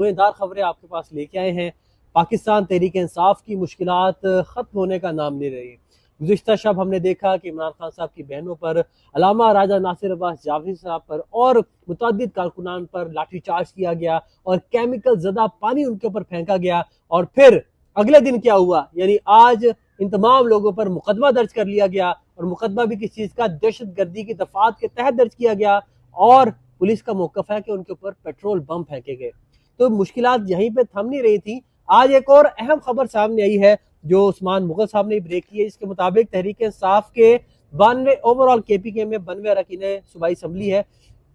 धुएंधार खबरें आपके पास लेके आए हैं। पाकिस्तान तहरीक इंसाफ की मुश्किलात खत्म होने का नाम नहीं रही। गुज़िश्ता शब हमने देखा कि इमरान खान साहब की बहनों पर, अलामा राजा नासिर अब्बास जावेद साहब पर और मुतअद्दिद कारकुनान पर लाठीचार्ज किया गया और केमिकल ज़दा पानी उनके ऊपर फेंका गया। और फिर अगले दिन क्या हुआ, यानी आज इन तमाम लोगों पर मुकदमा दर्ज कर लिया गया और मुकदमा भी किस चीज़ का, दहशत गर्दी की दफात के तहत दर्ज किया गया और पुलिस का मौक़िफ़ है कि उनके ऊपर पेट्रोल बम फेंके गए। तो मुश्किलात यहीं पे थम नहीं रही थी। आज एक और अहम खबर सामने आई है जो उस्मान मुगल साहब ने ब्रेक की है। इसके मुताबिक तहरीक इंसाफ के 92 ओवरऑल KPK में 92 अरकान सूबाई असम्बली है।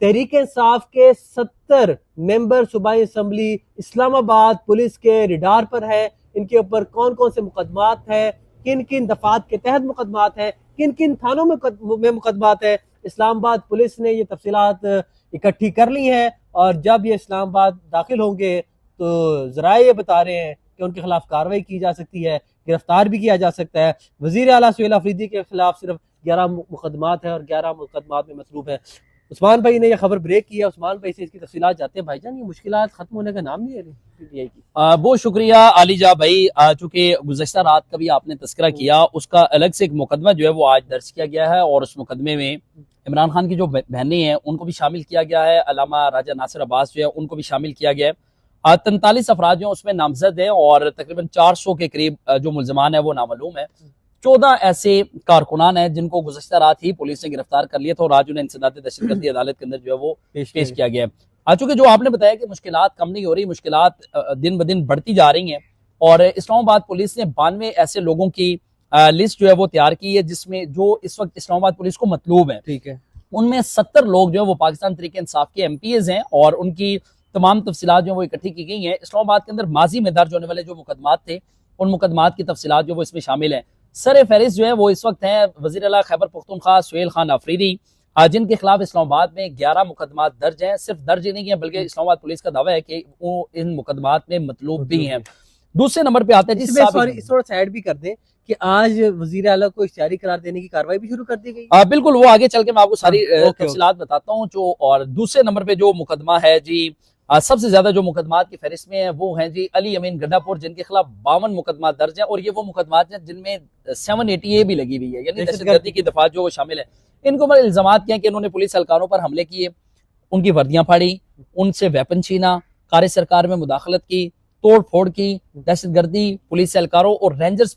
तहरीक इंसाफ के 70 मेंबर सूबाई असम्बली इस्लामाबाद पुलिस के रिडार पर है। इनके ऊपर कौन कौन से मुकदमात हैं, किन किन दफात के तहत मुकदमात हैं, किन किन थानों में मुकदमात है। इस्लामाबाद पुलिस ने ये तफसीलात इकट्ठी कर ली हैं और जब ये इस्लामाबाद दाखिल होंगे तो ज़राए ये बता रहे हैं कि उनके खिलाफ कार्रवाई की जा सकती है, गिरफ्तार भी किया जा सकता है। वज़ीर आला सुहेल अफरीदी के खिलाफ सिर्फ 11 मुकदमात हैं और 11 मुकदमात में मसरूफ है। उस्मान भाई ने यह खबर ब्रेक की है। उस्मान भाई से इसकी तफसीलात जाते हैं। भाईजान, ये मुश्किलात खत्म होने का नाम नहीं है PTI की। बहुत शुक्रिया आलिजा भाई। चूंकि गुज़श्ता रात का भी आपने तस्करा किया, उसका अलग से एक मुकदमा जो है वो आज दर्ज किया गया है और उस मुकदमे में इमरान खान की जो बहनें हैं उनको भी शामिल किया गया है। अलामा राजा नासिर अब्बास जो है उनको भी शामिल किया गया है। 43 अफराद जो उसमें नामजद हैं और तकरीबन 400 के करीब जो मुल्ज़मान है वो नामालूम है। 14 ऐसे कारकुनान हैं जिनको गुज़श्ता रात ही पुलिस ने गिरफ्तार कर लिया था और आज उन्हें इंसदाद दहशतगर्दी अदालत के अंदर जो है वो पेश किया गया है। चूंकि जो आपने बताया कि मुश्किलात कम नहीं हो रही, मुश्किलात दिन ब दिन बढ़ती जा रही हैं और इस्लामाबाद पुलिस ने 92 ऐसे लोगों की लिस्ट जो है वो तैयार की है जिसमें जो इस वक्त इस्लामाबाद पुलिस को मतलूब है। ठीक है। उनमें 70 लोग जो है वो पाकिस्तान तहरीक इंसाफ के MPs हैं और उनकी तमाम तफसीलात जो वो इकट्ठी की गई हैं। इस्लामाबाद के अंदर माजी में दर्ज होने वाले जो मुकदमात थे उन मुकदमात की तफसीलात जो वो इसमें शामिल हैं। सर फहरिस्त जो है वो इस वक्त हैं वज़ीर आला खैबर पख्तूनख्वा सुहेल खान अफरीदी, जिनके खिलाफ इस्लामाबाद में 11 मुकदमात दर्ज हैं। सिर्फ दर्ज ही नहीं है बल्कि इस्लामाबाद पुलिस का दावा है कि वो इन मुकदमात में मतलूब भी हैं। दूसरे नंबर पे आते हैं इसमें थोड़ा साइड भी कर दें कि आज वज़ीर आला को इख्तियारी करार देने की कार्रवाई भी शुरू कर दी गई। बिल्कुल, वो आगे चल के मैं आपको सारी तफसीलात बताता हूँ। जो और दूसरे नंबर पे जो मुकदमा है जी, सबसे ज्यादा जो मुकदमात की फहरिस्त में है वो हैं जी अली अमीन गड्डापुर, जिनके खिलाफ 52 मुकदमात दर्ज हैं और ये वो मुकदमात हैं जिनमें 780A भी लगी हुई है, यानी दहशतगर्दी की दफात जो वो शामिल है। इनको ऊपर इल्जामात किया कि इन्होंने पुलिस एहलकारों पर हमले किए, उनकी वर्दियां फाड़ी, उनसे वेपन छीना, कार्य सरकार में मुदाखलत की, तोड़ फोड़ की, दहशतगर्दी, पुलिस एहलकारों और रेंजर्स